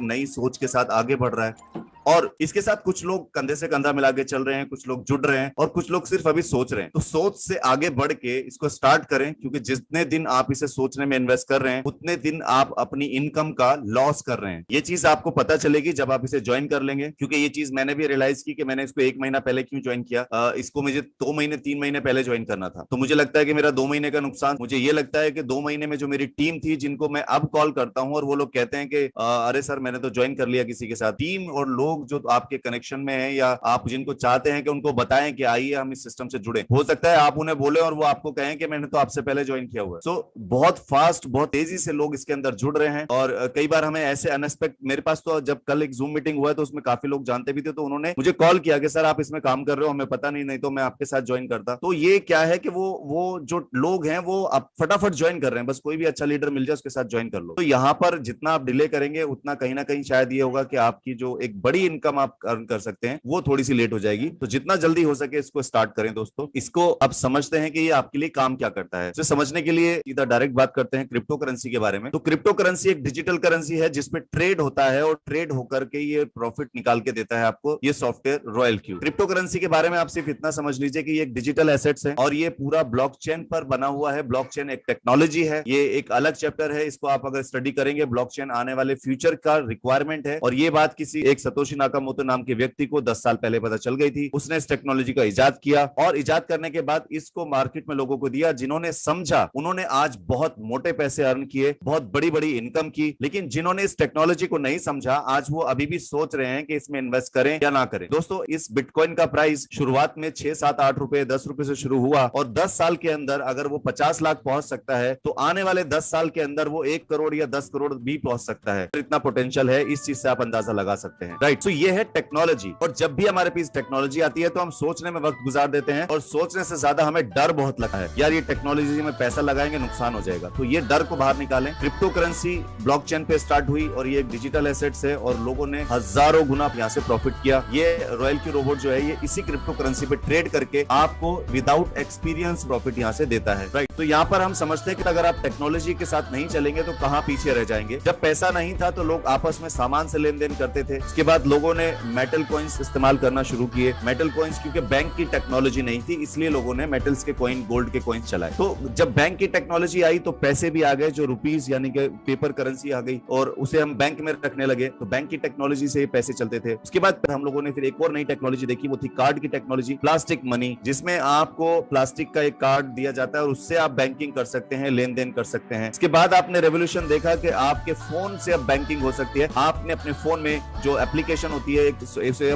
नई सोच के साथ आगे बढ़ रहा है, और इसके साथ कुछ लोग कंधे से कंधा मिला के चल रहे हैं, कुछ लोग जुड़ रहे हैं और कुछ लोग सिर्फ अभी सोच रहे हैं। तो सोच से आगे बढ़ के इसको स्टार्ट करें, क्योंकि जितने दिन आप इसे सोचने में इन्वेस्ट कर रहे हैं उतने दिन आप अपनी इनकम का लॉस कर रहे हैं। ये चीज आपको पता चलेगी जब आप इसे ज्वाइन कर लेंगे, क्योंकि ये चीज मैंने भी रियलाइज की कि मैंने इसको 1 महीना पहले क्यों ज्वाइन किया। इसको मुझे 2 महीने 3 महीने पहले ज्वाइन करना था। तो मुझे लगता है कि मेरा 2 महीने का नुकसान, मुझे ये लगता है कि 2 महीने में जो मेरी टीम थी, जिनको मैं अब कॉल करता हूं और वो लोग कहते हैं कि अरे सर मैंने तो ज्वाइन कर लिया किसी के साथ। टीम और लोग जो आपके कनेक्शन में है या आप जिनको चाहते हैं कि उनको बताएं कि आइए हम इस सिस्टम से जुड़े, हो सकता है आप उन्हें बोले और वो आपको कहें कि मैंने तो आपसे पहले ज्वाइन किया हुआ है। सो बहुत फास्ट, बहुत तेजी से लोग इसके अंदर जुड़ रहे हैं। और कई बार हमें ऐसे अनएक्सपेक्ट, मेरे पास तो जब कल एक जूम मीटिंग हुआ है तो उसमें काफी लोग जानते भी थे, तो उन्होंने मुझे कॉल किया कि सर आप इसमें काम कर रहे हो, हमें पता नहीं तो मैं आपके साथ ज्वाइन करता। तो ये क्या है कि वो जो लोग हैं वो अब फटाफट ज्वाइन कर रहे हैं, बस कोई भी अच्छा लीडर मिल जाए उसके साथ ज्वाइन कर लो। तो यहाँ पर जितना आप डिले करेंगे उतना कहीं ना कहीं शायद ये होगा कि आपकी जो एक बड़ी इनकम आप अर्न कर सकते हैं वो थोड़ी सी लेट हो जाएगी। तो जितना जल्दी हो सके इसको स्टार्ट करें दोस्तों। इसको अब समझते हैं कि ये आपके लिए काम क्या करता है। इसे समझने के लिए सीधा डायरेक्ट बात करते हैं क्रिप्टो करेंसी के बारे में। तो क्रिप्टो करेंसी एक डिजिटल करेंसी है जिसपे ट्रेड होता है और ट्रेड होकर के ये प्रॉफिट निकाल के देता है आपको ये software royal Q. Crypto currency के बारे में आप सिर्फ इतना समझ लीजिए कि ये एक डिजिटल एसेट्स है और ये पूरा ब्लॉकचेन पर बना हुआ है। ब्लॉकचेन एक टेक्नोलॉजी है, ये एक अलग चैप्टर है। इसको आप अगर स्टडी करेंगे, ब्लॉकचेन आने वाले फ्यूचर का रिक्वायरमेंट है। और ये बात किसी एक सतोशी नाकामोटो नाम के व्यक्ति को 10 साल पहले पता चल गई थी। उसने इस टेक्नोलॉजी का इजाद किया और इजाद करने के बाद इसको मार्केट में लोगों को दिया। जिन्होंने समझा उन्होंने आज बहुत मोटे पैसे अर्न किए, बहुत बड़ी बड़ी इनकम की। लेकिन जिन्होंने इस टेक्नोलॉजी को नहीं समझा, आज वो अभी भी सोच रहे हैं कि इसमें इन्वेस्ट करें या ना करें। दोस्तों, इस बिटकॉइन का प्राइस शुरुआत में 6, 7, 8 रुपए, 10 रुपए से शुरू हुआ और 10 साल के अंदर अगर वो 50 लाख पहुंच सकता है तो आने वाले 10 साल के अंदर वो 1 करोड़ या 10 करोड़ भी पहुंच सकता है। तो इतना पोटेंशियल है, इस चीज से आप अंदाजा लगा सकते हैं, राइट। तो ये है टेक्नोलॉजी। और जब भी हमारे पास टेक्नोलॉजी आती है तो हम सोचने में वक्त गुजार देते हैं और सोचने से ज्यादा हमें डर बहुत लगता है, यार ये टेक्नोलॉजी में पैसा लगाएंगे नुकसान हो जाएगा। तो ये डर को बाहर निकालें। क्रिप्टो करेंसी ब्लॉकचेन पे स्टार्ट हुई और ये एक डिजिटल एसेट्स है और लोगों ने हजारों गुना यहाँ से प्रॉफिट किया। ये रॉयल क्यू रोबोट जो है ये इसी क्रिप्टो करेंसी पे ट्रेड करके आपको विदाउट एक्सपीरियंस प्रॉफिट यहाँ से देता है, राइट। तो यहाँ पर हम समझते हैं कि अगर आप टेक्नोलॉजी के साथ नहीं चलेंगे तो कहाँ पीछे रह जाएंगे। जब पैसा नहीं था तो लोग आपस में सामान से लेन देन करते थे। उसके बाद लोगों ने मेटल कॉइन्स इस्तेमाल करना शुरू किए। मेटल कॉइन्स क्योंकि बैंक की टेक्नोलॉजी नहीं थी इसलिए लोगों ने मेटल्स के कॉइन, गोल्ड के कॉइन्स चलाए। तो जब बैंक की टेक्नोलॉजी आई तो पैसे भी आ गए, जो रुपीस यानी कि पेपर करेंसी आ गई और उसे हम बैंक में रखने लगे। तो बैंक की टेक्नोलॉजी से पैसे चलते थे। उसके बाद हम लोगों ने फिर एक और नई टेक्नोलॉजी देखी, वो थी कार्ड की टेक्नोलॉजी, प्लास्टिक मनी, जिसमें आपको प्लास्टिक का एक कार्ड दिया जाता है और उससे आप बैंकिंग कर सकते हैं, लेन देन कर सकते हैं। इसके बाद आपने रेवोल्यूशन देखा कि आपके फोन से अब बैंकिंग हो सकती है। आपने अपने फोन में जो एप्लीकेशन होती है, एक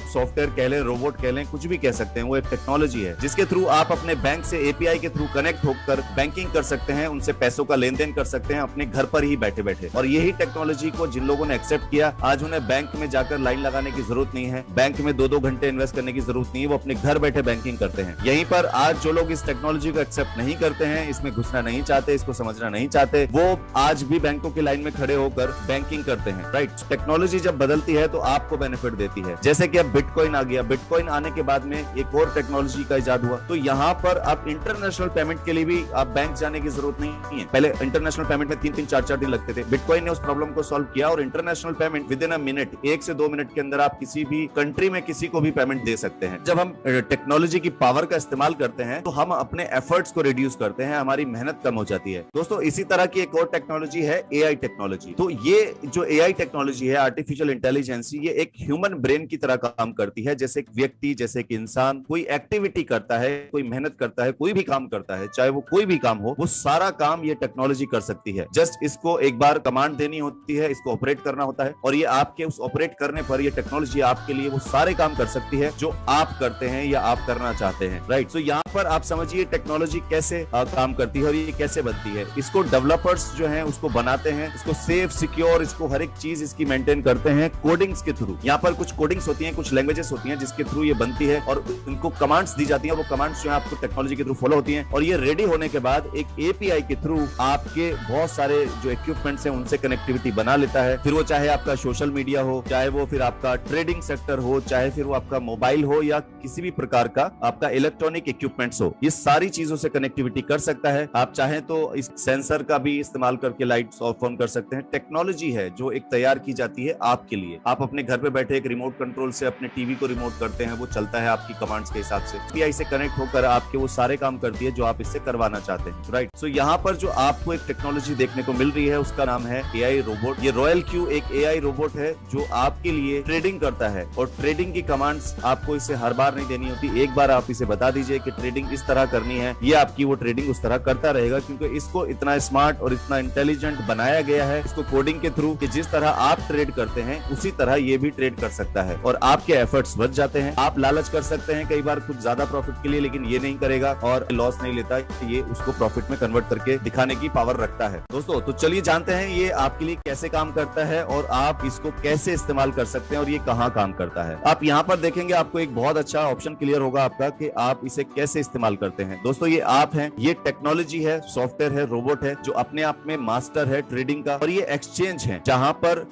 सॉफ्टवेयर कह लें, रोबोट कह लें, कुछ भी कह सकते हैं, वो एक टेक्नोलॉजी है जिसके थ्रू आप अपने बैंक से एपीआई के थ्रू कनेक्ट होकर बैंकिंग कर सकते हैं, उनसे पैसों का लेन देन कर सकते हैं अपने घर पर ही बैठे बैठे। और यही टेक्नोलॉजी को जिन लोगों ने एक्सेप्ट किया, आज उन्हें बैंक में जाकर लाइन लगाने की जरूरत नहीं है, बैंक में 2-2 घंटे इन्वेस्ट करने की जरूरत नहीं है, वो अपने घर बैठे बैंकिंग करते हैं। यहीं पर आज जो लोग इस टेक्नोलॉजी को एक्सेप्ट नहीं करते हैं, इसमें घुसना नहीं चाहते, इसको समझना नहीं चाहते, वो आज भी बैंकों की लाइन में खड़े होकर बैंकिंग करते हैं, राइट। टेक्नोलॉजी जब बदलती है तो आपको बेनिफिट देती है। जैसे कि अब बिटकॉइन आ गया, बिटकॉइन आने के बाद में एक और टेक्नोलॉजी का इजाद हुआ। तो यहाँ पर अब इंटरनेशनल पेमेंट के लिए भी आप बैंक जाने की जरूरत नहीं है। पहले इंटरनेशनल पेमेंट में 3-3, 4-4 दिन लगते थे। बिटकॉइन ने उस प्रॉब्लम को सॉल्व किया और international payment with in a minute, 1 से 2 मिनट के अंदर आप किसी भी कंट्री में किसी को भी पेमेंट दे सकते हैं। जब हम टेक्नोलॉजी की पावर का इस्तेमाल करते हैं तो हम अपने एफर्ट्स को रिड्यूस करते हैं, हमारी मेहनत कम हो जाती है। दोस्तों, इसी तरह की एक और टेक्नोलॉजी है एआई टेक्नोलॉजी। तो ये जो एआई टेक्नोलॉजी है, आर्टिफिशियल इंटेलिजेंस, ये एक ह्यूमन ब्रेन की तरह काम करती है। जैसे एक व्यक्ति, जैसे एक इंसान कोई एक्टिविटी करता है, कोई मेहनत करता है, कोई भी काम करता है, चाहे वो कोई भी काम हो, वो सारा काम ये टेक्नोलॉजी कर सकती है। जस्ट इसको एक बार कमांड देनी होती है, इसको ऑपरेट करना होता है और ये आपके उस ऑपरेट करने पर ये टेक्नोलॉजी आपके लिए वो सारे काम कर सकती है जो आप करते हैं या आप करना चाहते हैं, राइट। तो यहाँ पर आप समझिए टेक्नोलॉजी कैसे काम करती है और ये कैसे बनती है। इसको डेवलपर्स जो हैं उसको बनाते हैं, इसको सेफ, सिक्योर, इसको हर एक चीज इसकी मेंटेन करते हैं कोडिंग्स के थ्रू। यहाँ पर कुछ कोडिंग्स होती हैं, कुछ लैंग्वेजेस होती हैं जिसके थ्रू ये बनती है और इनको कमांड्स दी जाती हैं, और वो कमांड्स जो है आपको टेक्नोलॉजी के थ्रू फॉलो होती हैं, और ये रेडी होने के बाद एक एपीआई के थ्रू आपके बहुत सारे जो इक्विपमेंट्स हैं उनसे कनेक्टिविटी बना लेता है। फिर वो चाहे आपका सोशल मीडिया हो, चाहे वो फिर आपका ट्रेडिंग सेक्टर हो, चाहे फिर वो आपका मोबाइल हो, या किसी भी प्रकार का आपका इलेक्ट्रॉनिक इक्विपमेंट्स हो, ये सारी चीजों से कनेक्टिविटी कर सकता है। आप चाहें तो इस सेंसर का भी इस्तेमाल करके लाइट्स ऑफ ऑन कर सकते हैं। टेक्नोलॉजी है जो एक तैयार की जाती है आपके लिए। आप अपने घर पे बैठे एक रिमोट कंट्रोल से अपने टीवी को रिमोट करते हैं, वो चलता है आपकी कमांड्स के हिसाब से। एपीआई से कनेक्ट होकर आपके वो सारे काम करती है जो आप इससे करवाना चाहते हैं, राइट। सो यहाँ पर जो आपको एक टेक्नोलॉजी देखने को मिल रही है उसका नाम है एआई रोबोट। ये रॉयल क्यू एक एआई रोबोट है जो आपके लिए ट्रेडिंग करता है, और ट्रेडिंग की कमांड्स आपको इसे हर बार नहीं देनी होती। एक बार आप इसे बता दीजिए कि ट्रेडिंग इस तरह करनी है, ये आपकी वो ट्रेडिंग उस तरह करता रहेगा, क्योंकि इसको इतना स्मार्ट और इतना इंटेलिजेंट बनाया गया है इसको कोडिंग के थ्रू कि जिस तरह आप ट्रेड करते हैं उसी तरह ये भी ट्रेड कर सकता है, और आपके एफर्ट्स बच जाते हैं। आप लालच कर सकते हैं कई बार कुछ ज्यादा प्रॉफिट के लिए, लेकिन ये नहीं करेगा और लॉस नहीं लेता, ये उसको प्रॉफिट में कन्वर्ट करके दिखाने की पावर रखता है। दोस्तों तो चलिए जानते हैं ये आपके लिए कैसे काम करता है और आप इसको कैसे इस्तेमाल कर सकते हैं और ये कहाँ काम करता है। आप यहाँ पर देखेंगे आपको एक बहुत अच्छा ऑप्शन क्लियर होगा आपका कि आप इसे कैसे इस्तेमाल करते हैं। दोस्तों ये आप हैं, ये टेक्नोलॉजी है, सॉफ्टवेयर है, रोबोट है जो अपने आप में मास्टर है ट्रेडिंग का, और ये एक्सचेंज है जहां पर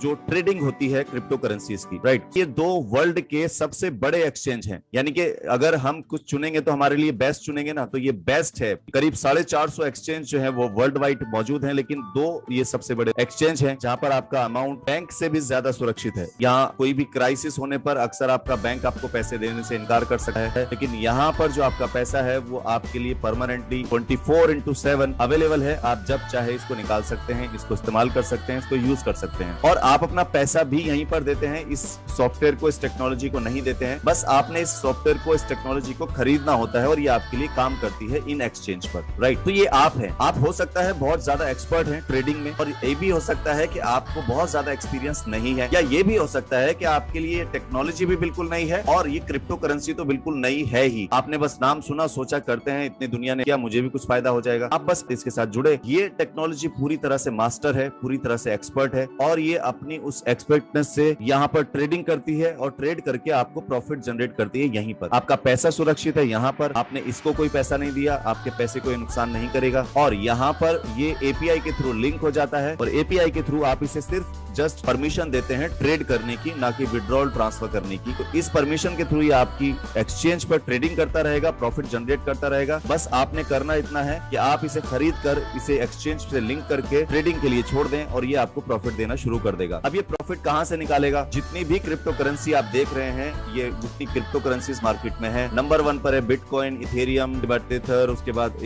जो ट्रेडिंग होती है क्रिप्टो करेंसीज की, राइट। ये दो वर्ल्ड के सबसे बड़े एक्सचेंज हैं, यानी कि अगर हम कुछ चुनेंगे तो हमारे लिए बेस्ट चुनेंगे ना, तो ये बेस्ट है। करीब 450 एक्सचेंज जो है वो वर्ल्ड वाइड मौजूद है, लेकिन दो ये सबसे बड़े एक्सचेंज हैं जहां पर आपका अमाउंट बैंक से भी ज्यादा सुरक्षित है। यहाँ कोई भी क्राइसिस होने पर अक्सर आपका बैंक आपको पैसे देने से इनकार कर सकता है, लेकिन यहाँ पर जो आपका पैसा है वो आपके लिए परमानेंटली 24/7 अवेलेबल है। आप जब चाहे इसको निकाल सकते हैं, इसको इस्तेमाल कर सकते हैं, इसको यूज कर सकते हैं, और आप अपना पैसा भी यहीं पर देते हैं। इस सॉफ्टवेयर को, इस टेक्नोलॉजी को नहीं देते हैं, बस आपने इस सॉफ्टवेयर को, इस टेक्नोलॉजी को खरीदना होता है और ये आपके लिए काम करती है इन एक्सचेंज पर, राइट। तो ये आप है, आप हो सकता है बहुत ज्यादा एक्सपर्ट हैं ट्रेडिंग में, और ये भी हो सकता है कि आपको बहुत ज्यादा एक्सपीरियंस नहीं है, या ये भी हो सकता है कि आपके लिए टेक्नोलॉजी भी बिल्कुल नहीं है और ये क्रिप्टो करेंसी तो बिल्कुल नई है ही। आपने बस नाम सुना, सोचा करते हैं इतनी दुनिया ने क्या, मुझे भी कुछ फायदा हो जाएगा। आप बस इसके साथ जुड़े। ये टेक्नोलॉजी पूरी तरह से मास्टर है, पूरी तरह से एक्सपर्ट है, और ये अपनी उस एक्सपर्टनेस से यहाँ पर ट्रेडिंग करती है और ट्रेड करके आपको प्रॉफिट जनरेट करती है। यहीं पर आपका पैसा सुरक्षित है, यहाँ पर आपने इसको कोई पैसा नहीं दिया, आपके पैसे कोई नुकसान नहीं करेगा, और यहाँ पर ये एपीआई के थ्रू लिंक हो जाता है, और एपीआई के थ्रू आप इसे सिर्फ जस्ट परमिशन देते हैं ट्रेड करने की, ना कि विड्रॉल ट्रांसफर करने की। तो इस परमिशन के थ्रू ये आपकी एक्सचेंज पर ट्रेडिंग करता रहेगा, प्रॉफिट जनरेट करता रहेगा। बस आपने करना इतना है कि आप इसे खरीद कर इसे एक्सचेंज से लिंक करके ट्रेडिंग के लिए छोड़ दें, और ये आपको प्रॉफिट देना शुरू कर देगा। अब ये प्रॉफिट कहां से निकालेगा? जितनी भी क्रिप्टो करेंसी आप देख रहे हैं, ये जितनी क्रिप्टो करेंसीज मार्केट में है, नंबर 1 पर है बिटकॉइन, इथेरियम, टेथर, उसके बाद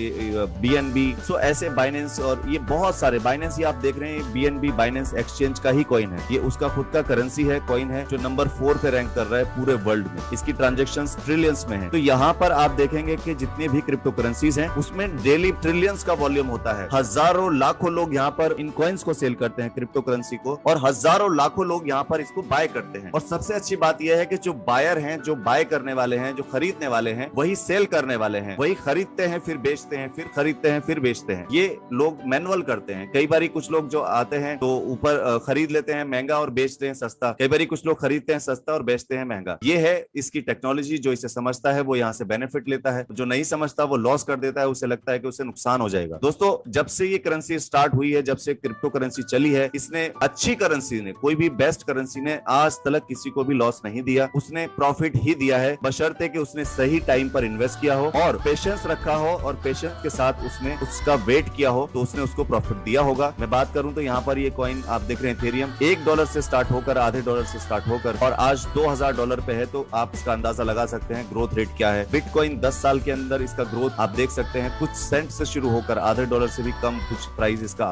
बीएनबी, सो ऐसे बाइनेंस, और ये बहुत सारे बाइनेंस ये आप देख रहे हैं, बीएनबी बाइनेंस एक्सचेंज का ही कॉइन है, ये उसका खुद का करेंसी है, कॉइन है, जो नंबर 4 पे रैंक कर रहा है पूरे वर्ल्ड में। इसकी ट्रांजैक्शंस ट्रिलियंस में है। तो यहाँ पर आप देखेंगे कि जितने भी क्रिप्टो करेंसीज हैं उसमें डेली ट्रिलियंस का वॉल्यूम होता है। हजारों लाखों लोग यहाँ पर इन कॉइन्स को सेल करते हैं, क्रिप्टो करेंसी को, और हजारों लाखों लोग यहाँ पर इसको बाय करते हैं। और सबसे अच्छी बात यह है कि जो बायर हैं, जो बाय करने वाले हैं, जो खरीदने वाले हैं, वही सेल करने वाले हैं, वही खरीदते हैं फिर बेचते हैं, फिर खरीदते हैं फिर बेचते हैं। ये लोग मैनुअल करते हैं। कई बार कुछ लोग जो आते हैं तो ऊपर खरीद लेते हैं महंगा और बेचते हैं सस्ता, कई बार कुछ लोग खरीदते हैं सस्ता और बेचते हैं महंगा। ये है इसकी टेक्नोलॉजी। जो इसे समझता है वो यहाँ से बेनिफिट लेता है, जो नहीं समझता वो लॉस कर देता है, उसे लगता है कि उसे नुकसान हो जाएगा। दोस्तों जब से ये करेंसी स्टार्ट हुई है, जब से क्रिप्टो करेंसी चली है, इसने अच्छी करेंसी ने, कोई भी बेस्ट करेंसी ने आज तक किसी को भी लॉस नहीं दिया। उसने प्रॉफिट ही दिया है, बशर्ते कि उसने सही टाइम पर इन्वेस्ट किया हो और पेशेंस रखा हो, और पेशेंस के साथ उसने उसका वेट किया हो तो उसने उसको प्रॉफिट दिया होगा। मैं बात करूं तो यहाँ पर ये कॉइन आप देख रहे हैं इथेरियम, $1 से स्टार्ट होकर, आधे डॉलर से स्टार्ट होकर, और आज $2000 पे है। तो आप इसका अंदाजा लगा सकते हैं ग्रोथ रेट क्या है। बिटकॉइन 10 साल के अंदर इसका ग्रोथ आप देख सकते हैं, कुछ सेंट से शुरू होकर, आधे डॉलर से भी कम कुछ प्राइस इसका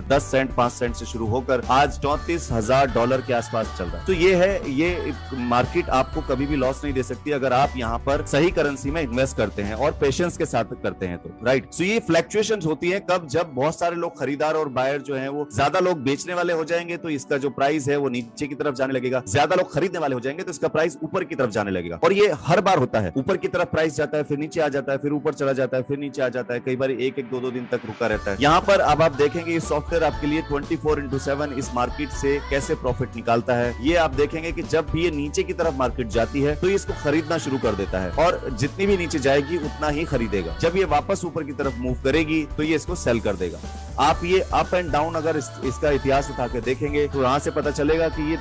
10 सेंट 5 सेंट से शुरू होकर आज $34,000 के आसपास चल रहा है। तो ये है, ये मार्केट आपको कभी भी लॉस नहीं दे सकती अगर आप यहाँ पर सही करेंसी में इन्वेस्ट करते हैं और पेशेंस के साथ करते हैं तो, राइट। सो ये फ्लक्चुएशंस होती है कब, जब बहुत सारे लोग खरीदार और बायर जो है वो ज्यादा लोग बेचने वाले हो जाएंगे तो इसका जो प्राइस है वो नीचे की तरफ जाने लगेगा, ज्यादा लोग खरीदने वाले हो जाएंगे तो इसका प्राइस ऊपर की तरफ जाने लगेगा। और ये हर बार होता है, ऊपर की तरफ प्राइस जाता है, फिर नीचे आ जाता है, फिर ऊपर चला जाता है, फिर नीचे आ जाता है, कई बार 1-2 दिन तक रुका रहता है। यहाँ पर अब आप देखेंगे ये सॉफ्टवेयर आपके लिए 24/7 इस मार्केट से कैसे प्रॉफिट निकालता है, है, ये आप देखेंगे कि जब भी ये नीचे की तरफ मार्केट जाती है तो ये इसको खरीदना शुरू कर देता है और जितनी भी नीचे जाएगी उतना ही खरीदेगा। जब ये वापस ऊपर की तरफ मूव करेगी तो ये इसको सेल कर देगा। आप ये अप एंड डाउन अगर इसका इतिहास उठा के देखेंगे तो यहाँ से पता चलेगा कि ये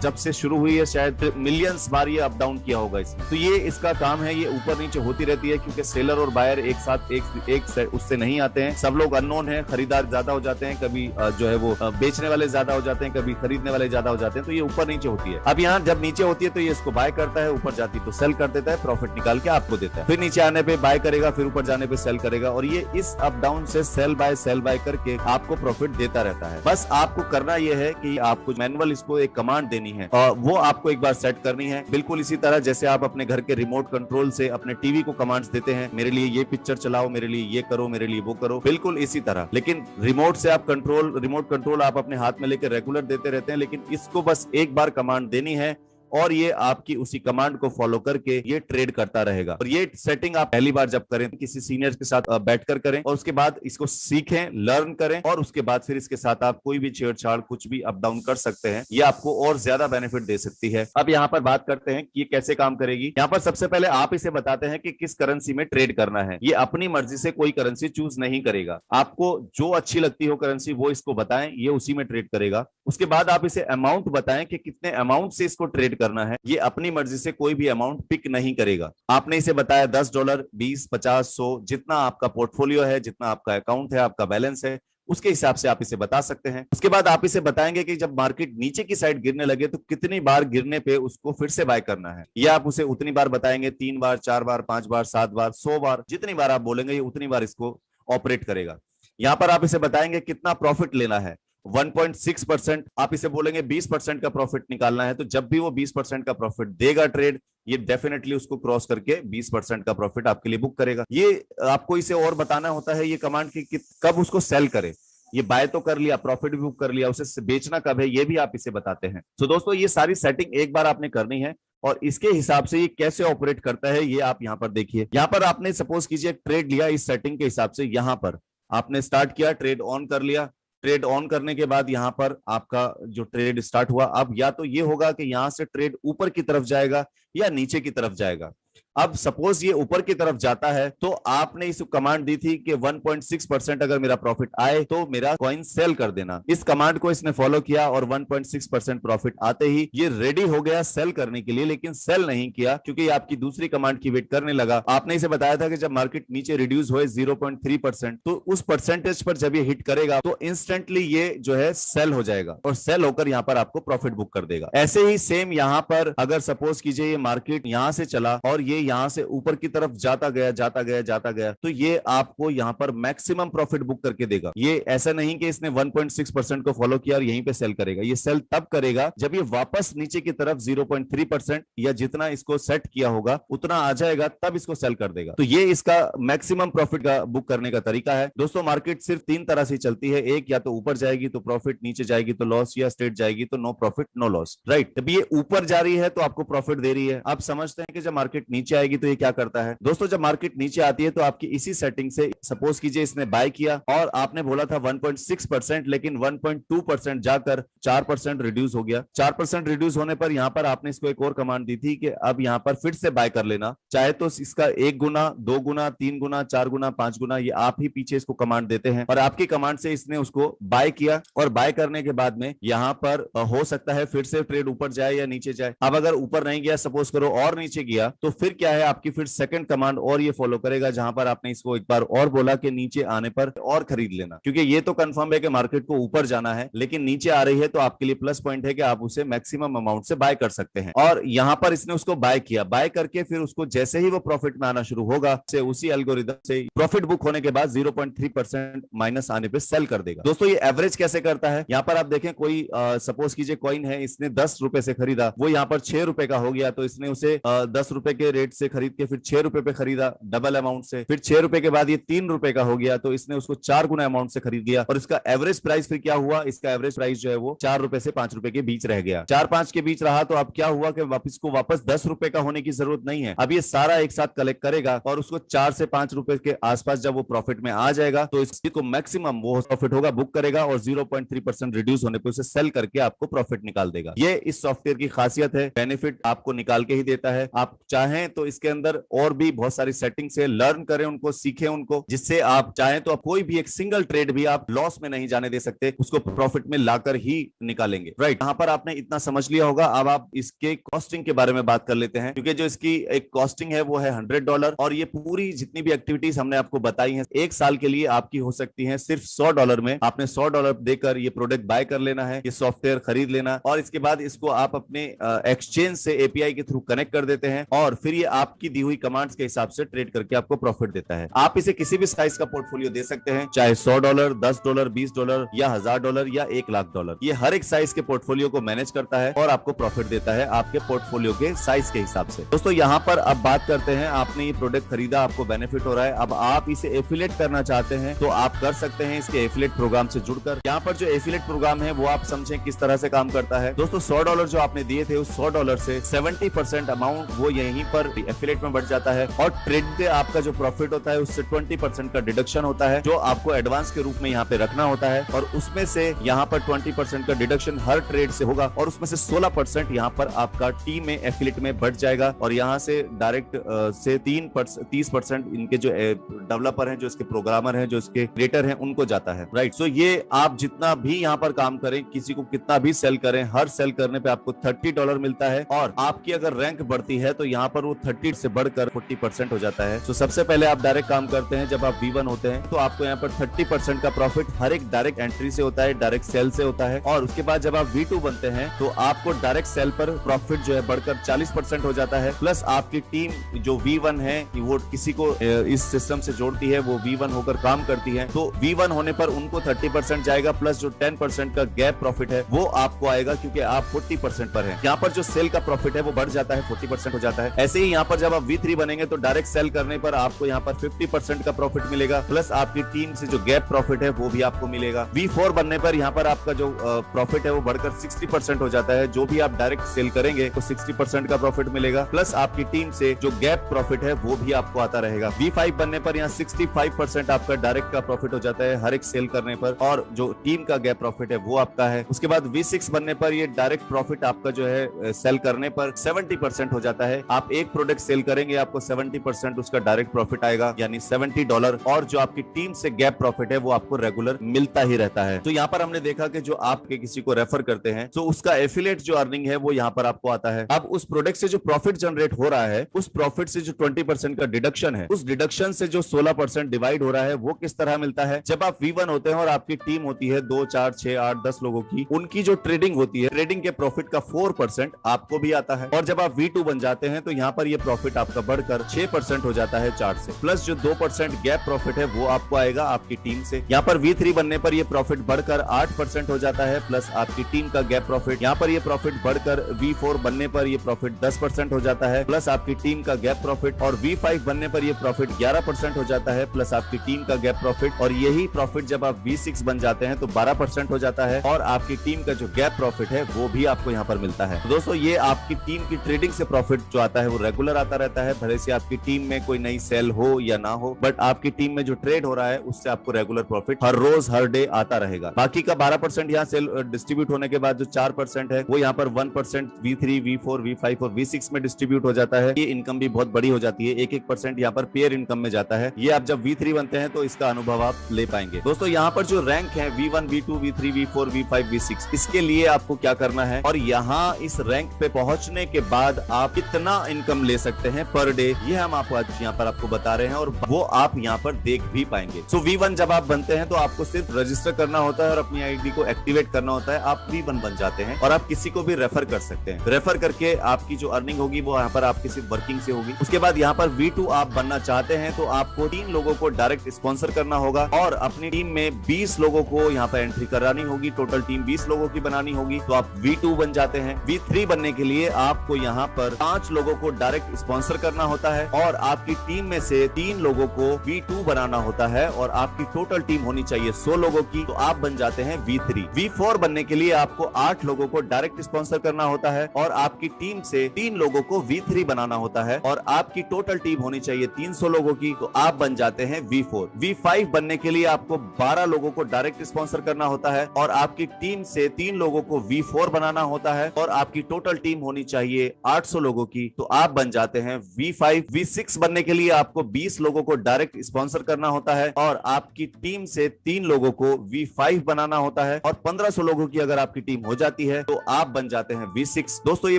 जब से शुरू हुई है शायद मिलियंस बार ये अप डाउन किया होगा इसमें। तो ये इसका काम है, ये ऊपर नीचे होती रहती है क्योंकि सेलर और बायर एक साथ एक उससे नहीं आते हैं। सब लोग अननोन है, खरीदार ज्यादा हो जाते हैं, कभी जो है वो बेचने वाले ज्यादा हो जाते हैं, कभी खरीदने वाले ज्यादा हो जाते हैं। तो ये ऊपर नीचे होती है। अब यहाँ जब नीचे होती है तो ये इसको बाय करता है, ऊपर जाती तो सेल कर देता है, प्रॉफिट निकाल के आपको देता है। फिर नीचे आने पे बाय करेगा, फिर ऊपर जाने पे सेल करेगा और ये इस अप डाउन से सेल बाय करके आपको प्रॉफिट देता रहता है। बस आपको करना यह है कि आपको मैनुअल इसको एक कमांड देनी है और वो आपको एक बार सेट करनी है। बिल्कुल इसी तरह जैसे आप अपने घर के रिमोट कंट्रोल से अपने टीवी को कमांड्स देते हैं, मेरे लिए ये पिक्चर चलाओ, मेरे लिए ये करो, मेरे लिए वो करो, बिल्कुल इसी तरह। लेकिन रिमोट से आप रिमोट कंट्रोल आप अपने हाथ में लेकर रेगुलर देते रहते हैं, लेकिन इसको बस एक बार कमांड देनी है और ये आपकी उसी कमांड को फॉलो करके ये ट्रेड करता रहेगा। और ये सेटिंग आप पहली बार जब करें किसी सीनियर के साथ बैठकर करें और उसके बाद इसको सीखें, लर्न करें और उसके बाद फिर इसके साथ आप कोई भी छेड़छाड़ कुछ भी अप डाउन कर सकते हैं। ये आपको और ज्यादा बेनिफिट दे सकती है। अब यहाँ पर बात करते हैं कि ये कैसे काम करेगी। यहाँ पर सबसे पहले आप इसे बताते हैं कि किस करेंसी में ट्रेड करना है। ये अपनी मर्जी से कोई करेंसी चूज नहीं करेगा, आपको जो अच्छी लगती हो करेंसी वो इसको बताएं, ये उसी में ट्रेड करेगा। उसके बाद आप इसे अमाउंट बताएं कि कितने अमाउंट से इसको ट्रेड करना है। ये अपनी मर्जी से कोई भी अमाउंट पिक नहीं करेगा। आपने इसे बताया $10, 20, 50, 100, जितना आपका पोर्टफोलियो है, जितना आपका अकाउंट है, आपका बैलेंस है, उसके हिसाब से आप इसे बता सकते हैं। उसके बाद आप इसे बताएंगे कि जब मार्केट नीचे की साइड गिरने लगे तो कितनी बार गिरने पे उसको फिर से बाय करना है। या आप उसे उतनी बार बताएंगे, 3 बार, 4 बार, 5 बार, 7 बार, 100 बार, जितनी बार आप बोलेंगे ये उतनी बार इसको ऑपरेट करेगा। यहाँ पर आप इसे बताएंगे कितना प्रॉफिट लेना है, 1.6%। आप इसे बोलेंगे 20% का प्रॉफिट निकालना है, तो जब भी वो 20% का प्रॉफिट देगा ट्रेड, ये डेफिनेटली उसको क्रॉस करके 20% का प्रॉफिट आपके लिए बुक करेगा। ये आपको इसे और बताना होता है ये कमांड की कब उसको सेल करे। ये बाय तो कर लिया, प्रॉफिट भी बुक कर लिया, उसे बेचना कब है ये भी आप इसे बताते हैं। तो दोस्तों ये सारी सेटिंग एक बार आपने करनी है और इसके हिसाब से ये कैसे ऑपरेट करता है ये आप यहाँ पर देखिए। यहाँ पर आपने सपोज कीजिए ट्रेड लिया इस सेटिंग के हिसाब से, यहाँ पर आपने स्टार्ट किया, ट्रेड ऑन कर लिया। ट्रेड ऑन करने के बाद यहाँ पर आपका जो ट्रेड स्टार्ट हुआ, अब या तो ये होगा कि यहां से ट्रेड ऊपर की तरफ जाएगा या नीचे की तरफ जाएगा। अब सपोज ये ऊपर की तरफ जाता है तो आपने इस कमांड दी थी कि 1.6% अगर मेरा प्रॉफिट आए तो मेरा कॉइन सेल कर देना। इस कमांड को इसने फॉलो किया और 1.6% प्रॉफिट आते ही ये रेडी हो गया सेल करने के लिए, लेकिन सेल नहीं किया क्योंकि आपकी दूसरी कमांड की वेट करने लगा। आपने इसे बताया था कि जब मार्केट नीचे रिड्यूस हुए 0.3% तो उस परसेंटेज पर जब ये हिट करेगा तो इंस्टेंटली ये जो है सेल हो जाएगा और सेल होकर यहाँ पर आपको प्रॉफिट बुक कर देगा। ऐसे ही सेम यहाँ पर अगर सपोज कीजिए ये मार्केट यहाँ से चला और ये यहां से ऊपर की तरफ जाता गया तो ये आपको यहां पर मैक्सिमम प्रॉफिट बुक करके देगा। ये ऐसा नहीं कि इसने 1.6% को फॉलो किया और यहीं पे सेल करेगा। ये सेल तब करेगा जब ये वापस नीचे की तरफ 0.3% या जितना इसको सेट किया होगा उतना आ जाएगा, तब इसको सेल कर देगा। तो ये इसका मैक्सिमम प्रॉफिट का बुक करने का तरीका है। दोस्तों मार्केट सिर्फ 3 तरह से चलती है, एक या तो ऊपर जाएगी तो प्रॉफिट, नीचे जाएगी तो लॉस, या स्ट्रेट जाएगी तो no profit no loss. Right, जब ये ऊपर जा रही है तो आपको प्रॉफिट दे रही है। आप समझते हैं कि जब मार्केट नीचे आएगी तो ये क्या करता है। दोस्तों जब मार्केट नीचे आती है तो आपकी इसी सेटिंग से सपोज कीजिए इसने बाय किया और आपने बोला था 1.6%, लेकिन 1.2% जाकर 4% रिड्यूस हो गया। 4% रिड्यूस होने पर यहां पर आपने इसको एक और कमांड दी थी कि अब यहां पर फिर से बाय कर लेना, चाहे तो इसका 1 गुना, 2 गुना, 3 गुना, 4 गुना, 5 गुना, ये आप ही पीछे इसको कमांड देते हैं और आपकी कमांड से इसने उसको बाय किया। और बाय करने के बाद में यहां पर हो सकता है फिर से ट्रेड ऊपर जाए या नीचे जाए। अब अगर ऊपर नहीं गया, सपोज करो और नीचे गया, तो फिर क्या है आपकी फिर सेकंड कमांड और ये फॉलो करेगा, जहां पर आपने इसको एक बार और बोला कि नीचे आने पर और खरीद लेना, क्योंकि ये तो कंफर्म है कि मार्केट को ऊपर जाना है, लेकिन नीचे आ रही है तो आपके लिए प्लस पॉइंट है कि आप उसे मैक्सिमम अमाउंट से बाय कर सकते हैं। और यहां पर इसने उसको बाय किया, बाय करके फिर उसको जैसे ही वो प्रॉफिट में आना शुरू होगा से उसी एल्गोरिथम से प्रॉफिट बुक होने के बाद 0.3% माइनस आने पे सेल कर देगा। दोस्तों ये एवरेज कैसे करता है, यहाँ पर आप देखें कोई सपोज कीजिए कॉइन है, इसने 10 रुपए से खरीदा, वो यहाँ पर 6 रुपए का हो गया, तो इसने उसे 10 रुपए के रेट से खरीद के फिर 6 रुपए पे खरीदा डबल अमाउंट से, फिर 6 रुपए के बाद ये 3 रुपए का हो गया तो इसने उसको 4 गुना अमाउंट से खरीद लिया और इसका एवरेज प्राइस फिर क्या हुआ, इसका एवरेज प्राइस जो है वो 4 रुपए से 5 रुपए के बीच रह गया। 4-5 के बीच रहा तो अब क्या हुआ कि वापस 10 रुपए का होने की जरूरत नहीं है। अब ये सारा एक साथ कलेक्ट करेगा और उसको 4 से 5 रुपए के आसपास जब वो प्रॉफिट में आ जाएगा तो इसको मैक्सिमम वो प्रॉफिट होगा बुक करेगा और 0.3% रिड्यूस होने पर उसे सेल करके आपको प्रॉफिट निकाल देगा। ये इस सॉफ्टवेयर की खासियत है, बेनिफिट आपको निकाल के ही देता है। आप चाहें तो इसके अंदर और भी बहुत सारी सेटिंग्स है, लर्न करें उनको, सीखें उनको, जिससे आप चाहें तो आप कोई भी एक सिंगल ट्रेड भी आप लॉस में नहीं जाने दे सकते, उसको प्रॉफिट में लाकर ही निकालेंगे। राइट, यहाँ पर आपने इतना समझ लिया होगा। अब आप इसके कॉस्टिंग के बारे में बात कर लेते हैं, क्योंकि जो इसकी एक कॉस्टिंग है वो है $100 और ये पूरी जितनी भी एक्टिविटीज हमने आपको बताई हैं एक साल के लिए आपकी हो सकती है सिर्फ $100 में। आपने $100 देकर ये प्रोडक्ट बाय कर लेना है, ये सॉफ्टवेयर खरीद लेना और इसके बाद इसको आप अपने एक्सचेंज से एपीआई के थ्रू कनेक्ट कर देते हैं और फिर ये आपकी दी हुई कमांड्स के हिसाब से ट्रेड करके आपको प्रॉफिट देता है। आप इसे किसी भी साइज का पोर्टफोलियो दे सकते हैं, चाहे $100, $10, $20 या $1000 या $1,00,000। ये हर एक साइज के पोर्टफोलियो को मैनेज करता है और आपको प्रॉफिट देता है आपके पोर्टफोलियो के साइज के हिसाब से। दोस्तों यहाँ पर अब बात करते हैं, आपने ये प्रोडक्ट खरीदा, आपको बेनिफिट हो रहा है, अब आप इसे एफिलिएट करना चाहते हैं तो आप कर सकते हैं इसके एफिलिएट प्रोग्राम से जुड़कर। यहाँ पर जो एफिलिएट प्रोग्राम है वो आप समझें किस तरह से काम करता है। दोस्तों $100 जो आपने दिए थे उस $100 से 70% अमाउंट वो यहीं पर एफिलिएट में बढ़ जाता है और ट्रेड से आपका जो प्रॉफिट होता है उससे 20% का डिडक्शन होता है जो आपको एडवांस के रूप में यहाँ पे रखना होता है और उसमें से यहाँ पर 20% का डिडक्शन हर ट्रेड से होगा और उसमें से 16% यहाँ पर आपका टीम में एफिलिएट में बढ़ जाएगा और यहाँ से डायरेक्ट से 30% इनके जो डेवलपर हैं, जो इसके प्रोग्रामर हैं, जो इसके क्रिएटर हैं, उनको जाता है। राइट, सो ये आप जितना भी यहाँ पर काम करें, किसी को कितना भी सेल करें, हर सेल करने पे आपको $30 मिलता है और आपकी अगर रैंक बढ़ती है तो यहाँ पर वो 30 से बढ़कर 40% हो जाता है। तो सबसे पहले आप डायरेक्ट काम करते हैं, जब आप V1 होते हैं तो आपको यहाँ पर 30% का प्रॉफिट हर एक डायरेक्ट एंट्री से होता है, डायरेक्ट सेल से होता है और उसके बाद जब आप V2 बनते हैं तो आपको डायरेक्ट सेल पर प्रॉफिट जो है बढ़कर 40% हो जाता है। प्लस आपकी टीम जो V1 है वो किसी को इस सिस्टम से जोड़ती है, वो V1 होकर काम करती है, तो V1 होने पर उनको 30% जाएगा प्लस जो 10% का गैप प्रॉफिट है वो आपको आएगा क्योंकि आप 40% पर हैं। यहाँ पर जो सेल का प्रॉफिट है वो बढ़ जाता है, 40% हो जाता है। ऐसे ही यहाँ पर जब आप V3 बनेंगे तो डायरेक्ट सेल करने पर आपको यहाँ पर 50% का प्रॉफिट मिलेगा प्लस आपकी टीम से जो गैप प्रॉफिट है वो भी आपको मिलेगा। V4 बनने पर यहाँ पर आपका जो प्रॉफिट है वो बढ़कर 60% हो जाता है, जो भी आप डायरेक्ट सेल करेंगे तो 60% का प्रॉफिट मिलेगा प्लस आपकी टीम से जो गैप प्रॉफिट है वो भी आपको आता रहेगा। V5 बनने पर यहाँ 65% आपका डायरेक्ट का प्रॉफिट हो जाता है हर एक सेल करने पर और जो टीम का गैप प्रॉफिट है वो आपका है। उसके बाद V6 बनने पर ये डायरेक्ट प्रॉफिट आपका जो है सेल करने पर 70% हो जाता है। आप एक प्रोडक्ट सेल करेंगे आपको 70% उसका डायरेक्ट प्रॉफिट आएगा यानी $70 और जो आपकी टीम से गैप प्रॉफिट है वो आपको रेगुलर मिलता ही रहता है। तो यहाँ पर हमने देखा कि जो आपके किसी को रेफर करते हैं तो उसका एफिलिएट जो अर्निंग है वो यहाँ पर आपको आता है। अब उस प्रोडक्ट से जो प्रॉफिट जनरेट हो रहा है उस प्रॉफिट से जो 20% का डिडक्शन है उस डिडक्शन से जो 16% डिवाइड हो रहा है वो किस तरह मिलता है। जब आप V1 होते हैं और आपकी टीम होती है 2, 4, 6, 8, 10 लोगों की, उनकी जो ट्रेडिंग होती है, ट्रेडिंग के प्रॉफिट का 4% आपको भी आता है और जब आप V2 बन जाते हैं तो यहाँ पर ये प्रॉफिट आपका बढ़कर 6% हो जाता है 4 से, प्लस जो 2% गैप प्रॉफिट है वो आपको आएगा आपकी टीम से। यहाँ पर V3 बनने पर ये प्रॉफिट बढ़कर 8% हो जाता है प्लस आपकी टीम का गैप प्रॉफिट। यहाँ पर ये प्रॉफिट बढ़कर V4 बनने पर ये प्रॉफिट 10% हो जाता है प्लस आपकी टीम का गैप प्रॉफिट और V5 बनने पर ये प्रॉफिट 11% हो जाता है प्लस आपकी टीम का गैप प्रॉफिट और यही प्रॉफिट जब आप V6 बन जाते हैं तो 12% हो जाता है और आपकी टीम का जो गैप प्रॉफिट है वो भी आपको यहाँ पर मिलता है। तो दोस्तों ये आपकी टीम की ट्रेडिंग से प्रॉफिट जो आता है वो रेगुलर आता रहता है, भले से आपकी टीम में कोई नई सेल हो या ना हो, बट आपकी टीम में जो ट्रेड हो रहा है उससे आपको रेगुलर प्रॉफिट हर रोज हर डे आता रहेगा। बाकी का 12% यहाँ सेल डिस्ट्रीब्यूट होने के बाद जो 4% है वो यहाँ पर 1% V3, V4, V5 और V6 में डिस्ट्रीब्यूट हो जाता है। ये इनकम भी बहुत बड़ी हो जाती है, 1% यहाँ पर पेयर इनकम में जाता है। ये आप जब V3 बनते हैं तो इसका अनुभव आप ले पाएंगे। दोस्तों यहाँ पर जो रैंक है V1, V2, V3, V4, V5, V6, इसके लिए आपको क्या करना है और यहाँ इस रैंक पे पहुंचने के बाद आप कितना इनकम ले सकते हैं पर डे, ये हम आपको आज यहाँ पर आपको बता रहे हैं और वो आप यहाँ पर देख भी पाएंगे। सो V1 जब आप बनते हैं तो आपको सिर्फ रजिस्टर करना होता है और अपनी आईडी को एक्टिवेट करना होता है, आप V1 बन जाते हैं और आप किसी को भी रेफर कर सकते हैं। रेफर करके आपकी जो अर्निंग होगी वो यहाँ पर आपकी सिर्फ वर्किंग से होगी। उसके बाद यहाँ पर V2 आप बनना चाहते हैं तो आपको 3 लोगों को डायरेक्ट स्पॉन्सर करना होगा और अपनी टीम में 20 लोगों को यहाँ पर एंट्री करानी होगी, टोटल टीम 20 लोगों की बनानी होगी तो आप V2 बन जाते हैं। V3 बनने के लिए आपको यहाँ पर 5 लोगों को डायरेक्ट डायरेक्ट स्पॉन्सर करना होता है और आपकी टीम में से 3 लोगों को V2 बनाना होता है और आपकी टोटल टीम होनी चाहिए 100 लोगों की, तो आप बन जाते हैं V3। V4 बनने के लिए आपको 8 लोगों को डायरेक्ट स्पॉन्सर करना होता है और आपकी टीम से 3 लोगों को V3 बनाना होता है और आपकी टोटल टीम होनी चाहिए 300 लोगों की, तो आप बन जाते हैं V4। V5 बनने के लिए आपको 12 लोगों को डायरेक्ट स्पॉन्सर करना होता है और आपकी टीम से 3 लोगों को V4 बनाना होता है और आपकी टोटल टीम होनी चाहिए 800 लोगों की, तो आप बन जाते हैं V5। V6 बनने के लिए आपको 20 लोगों को डायरेक्ट स्पॉन्सर करना होता है और आपकी टीम से 3 लोगों को V5 बनाना होता है और 1500 लोगों की अगर आपकी टीम हो जाती है तो आप बन जाते हैं V6। दोस्तों ये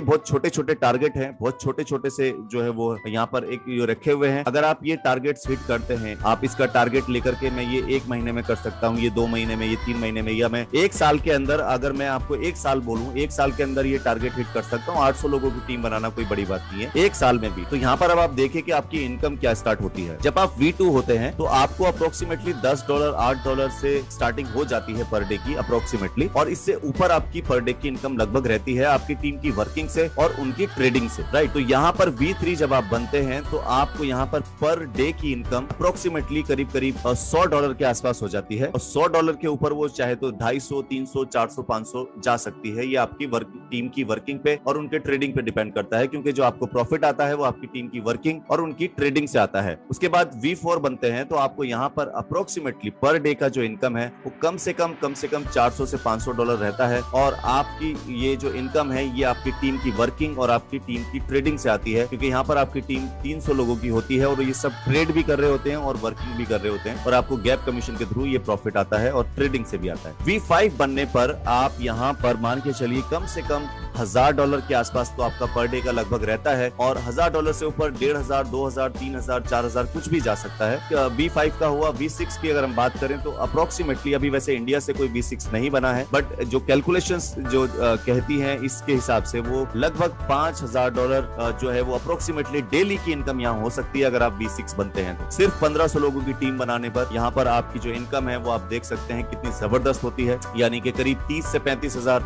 बहुत छोटे छोटे टारगेट हैं, बहुत छोटे छोटे से जो है वो यहाँ पर एक रखे हुए हैं। अगर आप ये टारगेट्स हिट करते हैं, आप इसका टारगेट लेकर के मैं ये 1 महीने में कर सकता हूँ, ये 2 महीने में, ये 3 महीने में, या मैं 1 साल के अंदर, अगर मैं आपको 1 साल बोलूं 1 साल के अंदर ये टारगेट हिट कर सकता हूँ। 800 लोगों की टीम बनाना कोई बड़ी बात नहीं है 1 साल में भी। तो यहाँ पर अब आप देखिए कि आपकी इनकम क्या स्टार्ट होती है। जब आप V2 होते हैं तो आपको अप्रोक्सीमेटली $10 $8 से स्टार्टिंग हो जाती है पर डे की अप्रोक्सीमेटली, और इससे ऊपर आपकी पर डे की इनकम लगभग रहती है आपकी टीम की वर्किंग से और उनकी ट्रेडिंग से, राइट। तो यहाँ पर V3 जब आप बनते हैं तो आपको यहाँ पर डे की इनकम अप्रोक्सीमेटली करीब करीब $100 के आसपास हो जाती है और $100 के ऊपर वो चाहे तो 250, 300, 400, 500 जा सकती है। ये आपकी टीम की वर्किंग पे और उनके ट्रेडिंग पे डिपेंड करता है, क्योंकि जो आपको प्रॉफिट आता है वो आपकी टीम की वर्किंग और उनकी ट्रेडिंग से आता है। उसके बाद V4 बनते हैं तो आपको यहाँ पर अप्रोक्सीमेटली पर डे का जो इनकम है वो कम से कम $400 से $500 रहता है और आपकी ये जो इनकम है ये आपकी टीम की वर्किंग और आपकी टीम की ट्रेडिंग से आती है, क्योंकि यहाँ पर आपकी टीम 300 लोगों की होती है और ये सब ट्रेड भी कर रहे होते हैं और वर्किंग भी कर रहे होते हैं और आपको गैप कमीशन के थ्रू ये प्रॉफिट आता है और ट्रेडिंग से भी आता है। V5 बनने पर आप यहाँ पर मान के चलिए कम से कम $1000 के आसपास तो आपका पर डे का लगभग रहता है और $1000 से ऊपर 1500, 2000, 3000, 4000 कुछ भी जा सकता है। V5 का हुआ। V6 की अगर हम बात करें तो अप्रोक्सीमेटली, अभी वैसे इंडिया से कोई V6 नहीं बना है, बट जो कैलकुलेशंस जो कहती हैं इसके हिसाब से वो लगभग $5000 जो है वो अप्रोक्सीमेटली डेली की इनकम यहाँ हो सकती है अगर आप V6 बनते हैं तो। सिर्फ 1500 लोगों की टीम बनाने पर यहाँ पर आपकी जो इनकम है वो आप देख सकते हैं कितनी जबरदस्त होती है, यानी कि करीब 30 से 35 हजार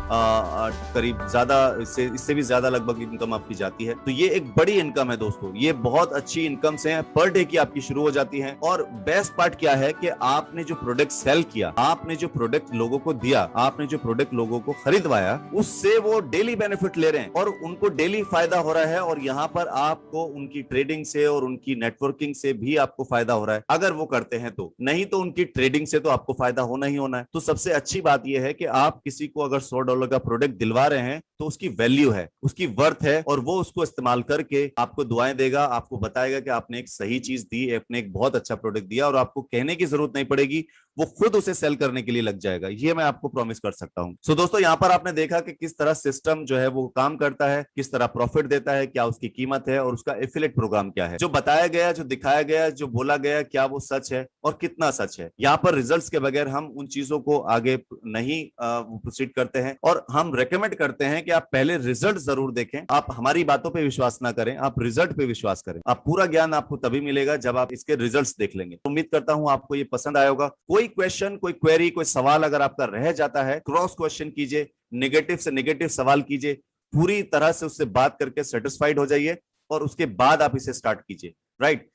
करीब ज्यादा, इससे भी ज्यादा लगभग इनकम आपकी जाती है। तो ये एक बड़ी इनकम है दोस्तों, ये बहुत अच्छी इनकम से पर डे की आपकी शुरू हो जाती है। और बेस्ट पार्ट क्या है कि आपने जो प्रोडक्ट सेल किया, आपने जो प्रोडक्ट लोगों को दिया, आपने जो प्रोडक्ट लोगों को खरीदवाया, उससे वो डेली बेनिफिट ले रहे हैं और उनको डेली फायदा हो रहा है और यहाँ पर आपको उनकी ट्रेडिंग से और उनकी नेटवर्किंग से भी आपको फायदा हो रहा है अगर वो करते हैं तो। नहीं तो उनकी ट्रेडिंग से तो आपको फायदा होना ही होना है। तो सबसे अच्छी बात यह है कि आप किसी को अगर $100 का प्रोडक्ट दिलवा रहे हैं तो उसकी वैल्यू है, उसकी वर्थ है और वो उसको इस्तेमाल करके आपको दुआएं देगा, आपको बताएगा कि आपने एक सही चीज दी, आपने एक बहुत अच्छा प्रोडक्ट दिया और आपको कहने की जरूरत नहीं पड़ेगी, वो खुद उसे सेल करने के लिए लग जाएगा। ये मैं आपको प्रॉमिस कर सकता हूं। सो दोस्तों यहाँ पर आपने देखा कि किस तरह सिस्टम जो है वो काम करता है, किस तरह प्रॉफिट देता है, क्या उसकी कीमत है और उसका एफिलिएट प्रोग्राम क्या है। जो बताया गया, जो दिखाया गया, जो बोला गया, क्या वो सच है और कितना सच है। यहाँ पर रिजल्ट्स के बगैर हम उन चीजों को आगे नहीं प्रोसीड करते हैं और हम रेकमेंड करते हैं कि आप पहले रिजल्ट जरूर देखें। आप हमारी बातों पे विश्वास ना करें, आप रिजल्ट पे विश्वास करें। आप पूरा ज्ञान आपको तभी मिलेगा जब आप इसके रिजल्ट्स देख लेंगे। उम्मीद करता हूं आपको ये पसंद आया होगा। कोई क्वेश्चन, कोई क्वेरी, कोई सवाल अगर आपका रह जाता है, क्रॉस क्वेश्चन कीजिए, नेगेटिव से नेगेटिव सवाल कीजिए, पूरी तरह से उससे बात करके सेटिस्फाइड हो जाइए और उसके बाद आप इसे स्टार्ट कीजिए, राइट।